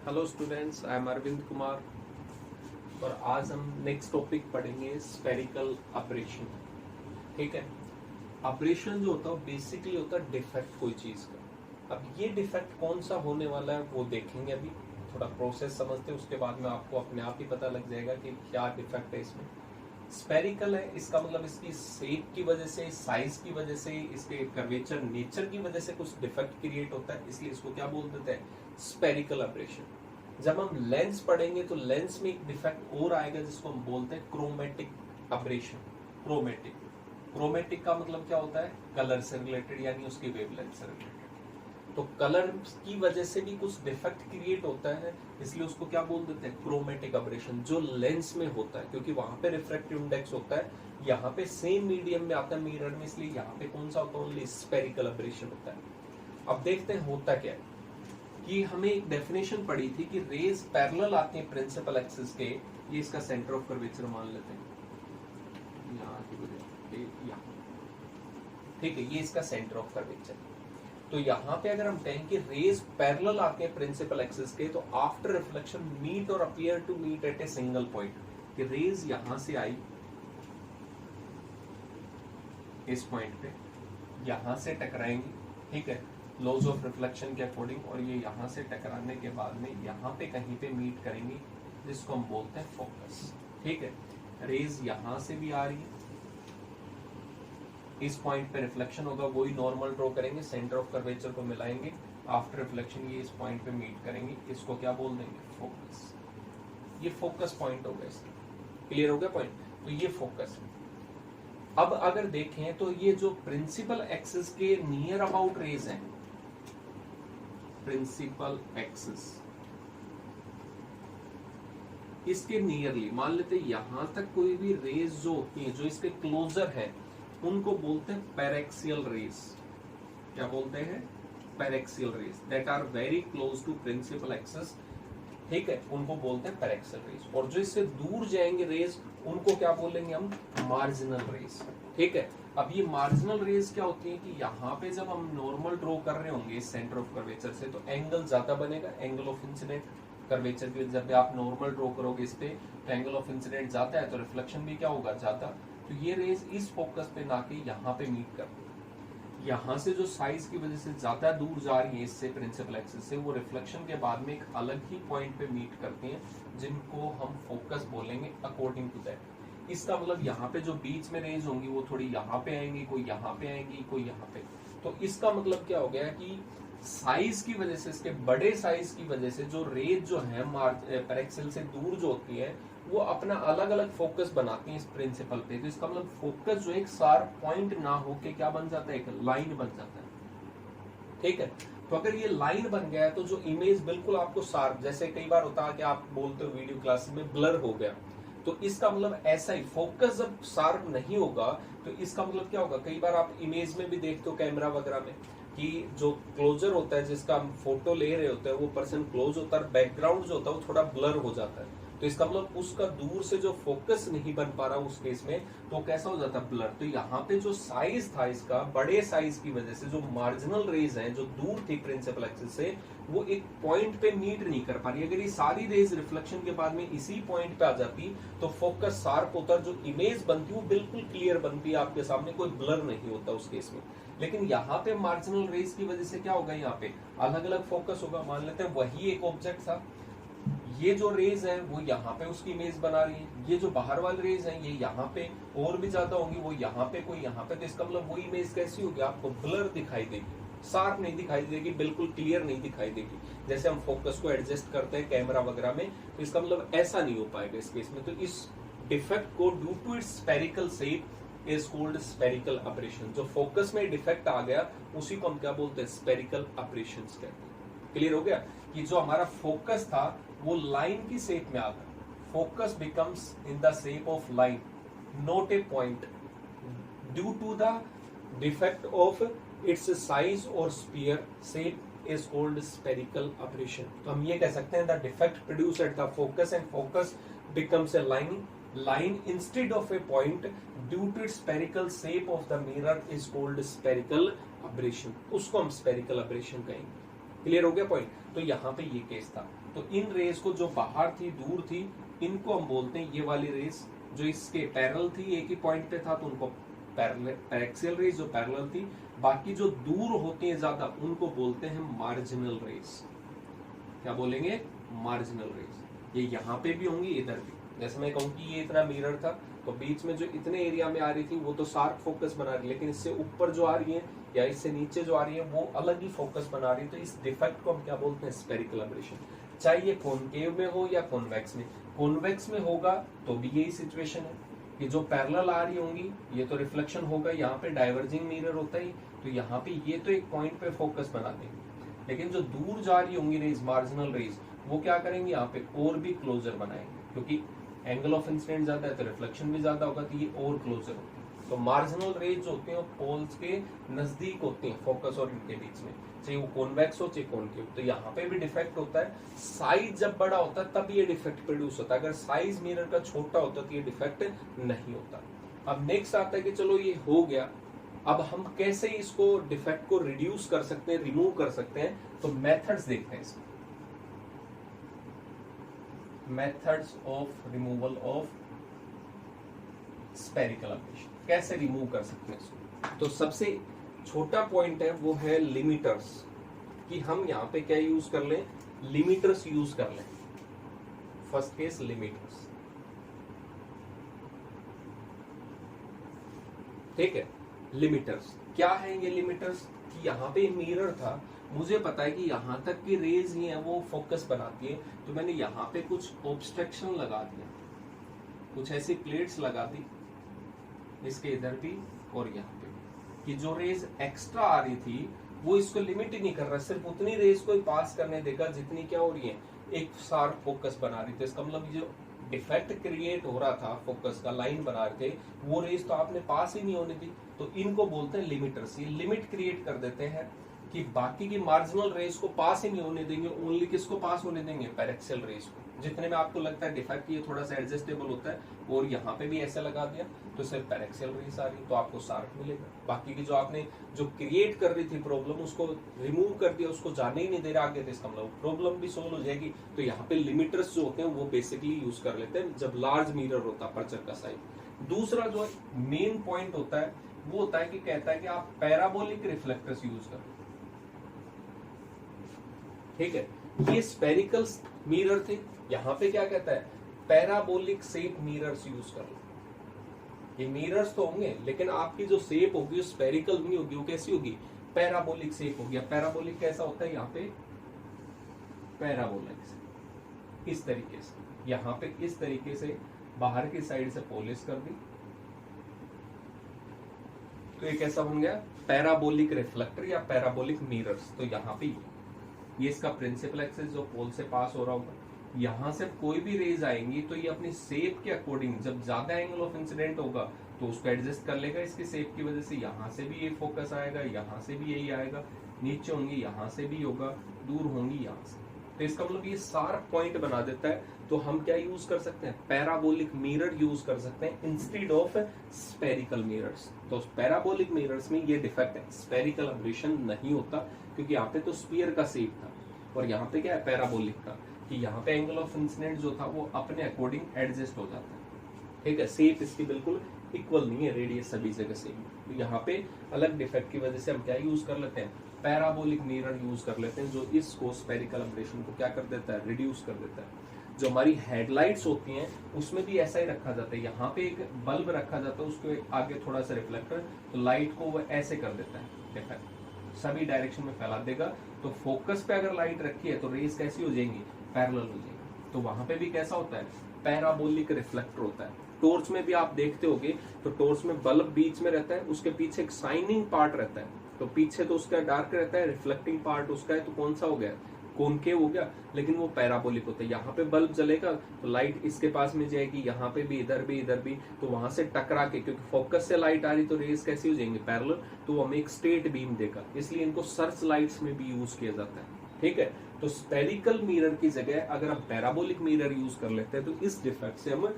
Hello students, I am Arvind Kumar और आज हम नेक्स्ट टॉपिक पढ़ेंगे स्फेरिकल अब्रेशन। ठीक है। अब्रेशन जो होता है बेसिकली होता है डिफेक्ट कोई चीज का। अब ये डिफेक्ट कौन सा होने वाला है वो देखेंगे। अभी थोड़ा प्रोसेस समझते हैं, उसके बाद में आपको अपने आप ही पता लग जाएगा कि क्या डिफेक्ट है इसमें। स्पेरिकल है, इसका मतलब इसकी शेप की वजह से, साइज की वजह से, इसके कर्वेचर नेचर की वजह से कुछ डिफेक्ट क्रिएट होता है, इसलिए इसको क्या बोल देते हैं, स्पेरिकल अब्रेशन। जब हम लेंस पढ़ेंगे तो लेंस में एक डिफेक्ट और आएगा जिसको हम बोलते हैं क्रोमेटिक अब्रेशन। क्रोमेटिक क्रोमेटिक का मतलब क्या होता है, कलर से रिलेटेड, यानी उसकी वेवलेंथ से रिलेटेड। तो कलर की वजह से भी कुछ डिफेक्ट क्रिएट होता है, इसलिए उसको क्या बोल देते हैं, क्रोमेटिक अब्रेशन, जो लेंस में होता है, क्योंकि वहां पे रिफ्रैक्टिव इंडेक्स होता है, यहाँ पे सेम मीडियम में आता है मिरर में, इसलिए यहाँ पे कौन सा होता है, ओनली स्पेरिकल अब्रेशन होता है। अब देखते हैं होता क्या है। कि हमें एक डेफिनेशन पड़ी थी कि रेज पैरेलल आती है प्रिंसिपल एक्सिस के, ये इसका सेंटर ऑफ कर्वेचर मान लेते हैं, ठीक है, ये इसका सेंटर ऑफ कर्वेचर। तो यहाँ पे अगर हम कहें कि रेज पैरेलल आते हैं प्रिंसिपल एक्सिस के, तो आफ्टर रिफ्लेक्शन मीट और appear to meet at a single point, कि रेज यहां से आई इस पॉइंट पे, यहां से टकराएंगी, ठीक है, लॉज ऑफ रिफ्लेक्शन के अकॉर्डिंग, और ये यहां से टकराने के बाद में यहां पे कहीं पे मीट करेंगी, जिसको हम बोलते हैं फोकस। ठीक है, रेज यहां से भी आ रही है, इस पॉइंट पे रिफ्लेक्शन होगा, वही नॉर्मल ड्रॉ करेंगे, सेंटर ऑफ कर्वेचर को मिलाएंगे, आफ्टर रिफ्लेक्शन ये इस पॉइंट पे मीट करेंगे, इसको क्या बोल देंगे, फोकस। ये फोकस पॉइंट होगा इसका। क्लियर हो गया पॉइंट? तो ये फोकस है। अब अगर देखें तो ये जो प्रिंसिपल एक्सिस के नियर अबाउट रेज हैं, प्रिंसिपल एक्सिस इसके नियरली मान लेते हैं, यहां तक कोई भी रेज जो होती है जो इसके क्लोजर है, उनको बोलते हैं पैरेक्सियल रेज। क्या बोलते हैं, paraxial rays, that are very close to principal axis. ठीक है, उनको बोलते हैं पैरेक्सियल रेज। और जो इससे दूर जाएंगे रेज, उनको क्या बोलेंगे हम, मार्जिनल रेज। ठीक है, अब ये मार्जिनल रेज क्या होती है कि यहाँ पे जब हम नॉर्मल ड्रॉ कर रहे होंगे सेंटर ऑफ कर्वेचर से, तो एंगल ज्यादा बनेगा, एंगल ऑफ इंसिडेंट कर्वेचर की। जब आप नॉर्मल ड्रॉ करोगे इस पे, तो एंगल ऑफ इंसिडेंट जाता है, तो रिफ्लेक्शन भी क्या होगा, ज्यादा। तो ये रेज इस फोकस पे ना के यहाँ पे मीट करती है। यहाँ से जो साइज की वजह से ज्यादा दूर जा रही है इससे प्रिंसिपल एक्सिस से, वो रिफ्लेक्शन के बाद में एक अलग ही पॉइंट पे मीट करती हैं, जिनको हम फोकस बोलेंगे अकॉर्डिंग टू दैट। इसका मतलब यहाँ पे जो बीच में रेज होंगी वो थोड़ी यहाँ पे आएंगी, कोई यहाँ पे आएंगी, कोई यहाँ पे। तो इसका मतलब क्या हो गया कि साइज की वजह से, इसके बड़े साइज की वजह से जो रेज जो है पैरेक्सिल से दूर जो होती है, वो अपना अलग अलग फोकस बनाती है इस प्रिंसिपल पे। तो इसका मतलब फोकस जो एक शार्प पॉइंट ना हो के क्या बन जाता है, एक लाइन बन जाता है। ठीक है, तो अगर ये लाइन बन गया है तो जो इमेज बिल्कुल आपको शार्प, जैसे कई बार होता है कि आप बोलते हो वीडियो क्लास में ब्लर हो गया, तो इसका मतलब ऐसा ही, फोकस जब शार्प नहीं होगा तो इसका मतलब क्या होगा। कई बार आप इमेज में भी देखते हो कैमरा वगैरह में कि जो क्लोजर होता है, जिसका हम फोटो ले रहे होते हैं, वो पर्सन क्लोज होता है, बैकग्राउंड जो होता है वो थोड़ा ब्लर हो जाता है। तो इसका मतलब उसका दूर से जो फोकस नहीं बन पा रहा उस केस में, तो कैसा हो जाता है, ब्लर। तो यहाँ पे जो साइज था इसका, बड़े साइज की वजह से जो मार्जिनल रेज हैं जो दूर थी प्रिंसिपल एक्सिस से, वो एक पॉइंट पे मीट नहीं कर पा रही। अगर ये सारी रेज रिफ्लेक्शन के बाद में इसी पॉइंट पे आ जाती तो फोकस शार्प होता, जो इमेज बनती वो बिल्कुल क्लियर बनती है आपके सामने, कोई ब्लर नहीं होता उस केस में। लेकिन यहाँ पे मार्जिनल रेज की वजह से क्या होगा, यहाँ पे अलग अलग फोकस होगा। मान लेते हैं वही एक ऑब्जेक्ट था, ये जो रेज है वो यहाँ पे उसकी इमेज बना रही है, ये जो बाहर वाली रेज है ये यहाँ पे और भी ज्यादा होंगी, वो यहाँ पे कोई यहाँ पे। तो इसका मतलब वो इमेज कैसी होगी, आपको ब्लर दिखाई देगी, शार्प नहीं दिखाई देगी, बिल्कुल क्लियर नहीं दिखाई देगी। जैसे हम फोकस को एडजस्ट करते हैं कैमरा वगैरह में, तो इसका मतलब ऐसा नहीं हो पाएगा इस केस में। तो इस डिफेक्ट को due to its spherical shape is called spherical aberration. जो फोकस में डिफेक्ट आ गया उसी को हम क्या बोलते हैं, स्फेरिकल अब्रेशन कहते हैं। क्लियर हो गया कि जो हमारा फोकस था वो लाइन की शेप में आ गया, focus becomes in the shape of line, not a point, due to the defect of its size और sphere shape is called spherical aberration. तो हम ये कह सकते हैं the defect produce at the focus and focus becomes a line instead of a point due to its spherical shape of the mirror is called spherical aberration। उसको हम spherical aberration कहेंगे। Clear हो गया पॉइंट। तो यहाँ पे ये case था। तो इन रेस को जो बाहर थी, दूर थी, इनको हम बोलते हैं ये वाली रेस जो इसके पैरेलल थी, एक ही पॉइंट पे था, तो उनको पैरेक्सियल रेस जो पैरेलल थी। बाकी जो दूर होती है ज्यादा उनको बोलते हैं मार्जिनल रेस। क्या बोलेंगे? Marginal rays. ये यहाँ पे भी होंगी, इधर भी। जैसे मैं कहूँ कि ये इतना मिरर था, तो बीच में जो इतने एरिया में आ रही थी वो तो शार्प फोकस बना रही है, लेकिन इससे ऊपर जो आ रही है या इससे नीचे जो आ रही है वो अलग ही फोकस बना रही है। तो इस डिफेक्ट को हम क्या बोलते हैं? Spherical aberration. चाहे ये कॉनकेव में हो या कॉन्वेक्स में। कॉन्वेक्स में होगा तो भी यही सिचुएशन है कि जो पैरेलल आ रही होंगी ये तो रिफ्लेक्शन होगा, यहाँ पे डाइवर्जिंग मिरर होता ही, तो यहाँ पे ये तो एक पॉइंट पे फोकस बना देंगे, लेकिन जो दूर जा रही होंगी रेज, मार्जिनल रेज, वो क्या करेंगे? यहाँ पे और भी क्लोजर बनाएंगे, क्योंकि एंगल ऑफ इंसिडेंट ज्यादा है तो रिफ्लेक्शन भी ज्यादा होगा, तो ये और क्लोजर होती है। तो मार्जिनल रेज जो होते हैं पोल्स के नजदीक होते हैं फोकस और इनके बीच में, चाहे वो कॉन्वेक्स हो चाहे कॉनकेव। तो यहाँ पे भी डिफेक्ट होता है। साइज जब बड़ा होता है तब ये डिफेक्ट प्रोड्यूस होता है। अगर साइज मिरर का छोटा होता तो ये डिफेक्ट नहीं होता। अब नेक्स्ट आता है कि चलो ये हो गया, अब हम कैसे इसको डिफेक्ट को रिड्यूस कर सकते हैं, रिमूव कर सकते हैं? तो मेथड्स देखते हैं इसमें। Methods of removal of spherical aberration, कैसे रिमूव कर सकते हैं इसको? तो सबसे छोटा पॉइंट है वो है लिमिटर्स, कि हम यहाँ पे क्या यूज कर लें? लिमिटर्स यूज कर लें। फर्स्ट केस लिमिटर्स, ठीक है। लिमिटर्स क्या है? ये लिमिटर्स कि यहाँ पे मिरर था, मुझे पता है कि यहां तक की रेज ही है वो फोकस बनाती है, तो मैंने यहाँ पे कुछ ऑब्स्ट्रक्शन लगा दिया, कुछ ऐसी प्लेट्स लगा दी इसके इधर भी और यहाँ पे भी, कि जो रेज एक्स्ट्रा आ रही थी वो इसको लिमिट ही नहीं कर रहा, सिर्फ उतनी रेज को ही पास करने देगा जितनी क्या हो रही है? एक शार्प फोकस बना रही थी। इसका मतलब जो डिफेक्ट क्रिएट हो रहा था, फोकस का लाइन बना रहे थे, वो रेज तो आपने पास ही नहीं होने दी। तो इनको बोलते हैं लिमिटर्स। ये लिमिट क्रिएट कर देते हैं कि बाकी की मार्जिनल रेस को पास ही नहीं होने देंगे, ओनली किसको पास होने देंगे? पैरेक्सियल रेस को। जितने में आपको लगता है डिफेक्ट ये थोड़ा सा एडजस्टेबल होता है, और यहाँ पे भी ऐसे लगा दिया तो सिर्फ पैरेक्सियल रेस आ रही, तो आपको शार्प मिलेगा। बाकी की जो आपने जो क्रिएट कर रही थी प्रॉब्लम, उसको रिमूव कर दिया, उसको जाने ही नहीं दे रहा आगे, तो इसका मतलब प्रॉब्लम भी सोल्व हो जाएगी। तो यहाँ पे लिमिटर्स जो होते हैं वो बेसिकली यूज कर लेते हैं जब लार्ज मिरर होता है, अपर्चर का साइज। दूसरा जो मेन पॉइंट होता है वो होता है कि कहता है कि आप पैराबोलिक रिफ्लेक्टर्स यूज करो, ठीक है। ये स्फेरिकल मिरर थे, यहाँ पे क्या कहता है? पैराबोलिक शेप मिरर्स यूज कर लो। ये मिरर्स तो होंगे लेकिन आपकी जो शेप होगी वो स्फेरिकल नहीं होगी, वो कैसी होगी? पैराबोलिक शेप होगी। पैराबोलिक कैसा होता है? यहाँ पे पैराबोलिक इस तरीके से, यहाँ पे इस तरीके से बाहर की साइड से पॉलिश कर दी, तो ये कैसा बन गया? पैराबोलिक रिफ्लेक्टर या पैराबोलिक मिरर्स। तो यहाँ पे ये इसका प्रिंसिपल एक्सिस जो पोल से पास हो रहा होगा, यहाँ से कोई भी रेज आएंगी तो ये अपनी शेप के अकॉर्डिंग, जब ज्यादा एंगल ऑफ इंसिडेंट होगा तो उसको एडजस्ट कर लेगा इसकी शेप की वजह से। यहाँ से भी ये फोकस आएगा, यहाँ से भी यही आएगा, नीचे होंगी यहाँ से भी होगा, दूर होंगी यहाँ से। तो इसका मतलब ये शार्प पॉइंट बना देता है। तो हम क्या यूज कर सकते हैं? पैराबोलिक मिरर यूज कर सकते हैं इंस्टेड ऑफ स्फेरिकल मिरर्स। तो पैराबोलिक मिरर्स में ये डिफेक्ट है, स्फेरिकल एब्रेशन नहीं होता, क्योंकि यहाँ पे तो स्फीयर का शेप था और यहाँ पे क्या है? पैराबोलिक का, कि यहाँ पे एंगल ऑफ इंसिडेंट जो था वो अपने अकॉर्डिंग एडजस्ट हो जाता है, ठीक है। शेप इसकी बिल्कुल इक्वल नहीं है, रेडियस सभी जगह सेम। तो यहाँ पे अलग डिफेक्ट की वजह से हम क्या यूज कर लेते हैं? पैराबोलिक मिरर यूज कर लेते हैं, जो इसको स्फेरिकल एब्रेशन को क्या कर देता है? रिड्यूस कर देता है। जो हमारी हेडलाइट्स होती हैं उसमें भी ऐसा ही रखा जाता है, यहाँ पे एक बल्ब रखा जाता है, उसके आगे थोड़ा सा रिफ्लेक्टर, तो लाइट को वो ऐसे कर देता है, डिफेक्ट सभी डायरेक्शन में फैला देगा। तो फोकस पे अगर लाइट रखी है तो रेस कैसी हो जाएंगी? पैरेलल हो जाएगी। तो वहां पे भी कैसा होता है? पैराबोलिक रिफ्लेक्टर होता है। टॉर्च में भी आप देखते होगे तो टॉर्च में बल्ब बीच में रहता है, उसके पीछे एक शाइनिंग पार्ट रहता है, तो पीछे तो उसका डार्क रहता है, रिफ्लेक्टिंग पार्ट उसका है, तो कौन सा हो गया? कॉनकेव हो गया, लेकिन वो पैराबोलिक होता है। यहाँ पे बल्ब जलेगा तो लाइट इसके पास में जाएगी, यहाँ पे भी, इधर भी, इधर भी, तो वहां से टकरा के, क्योंकि फोकस से लाइट आ रही तो रेस कैसी हो जाएंगे? पैरेलल, तो वो हमें एक स्ट्रेट बीम देगा, इसलिए इनको सर्च लाइट्स में भी यूज किया जाता है, ठीक है। तो स्फेरिकल मिरर की जगह अगर हम पैराबोलिक मिरर यूज कर लेते हैं तो इस डिफेक्ट से हम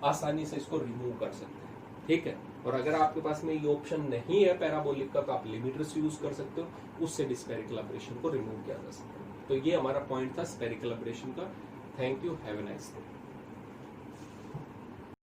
आसानी से इसको रिमूव कर सकते हैं, ठीक है। और अगर आपके पास में ये ऑप्शन नहीं है पैराबोलिक का, तो आप लिमिटर्स यूज कर सकते हो, उससे भी स्फेरिकल एब्रेशन को रिमूव किया जा सकता है। तो ये हमारा पॉइंट था स्फेरिकल एब्रेशन का। Thank you, have a nice day.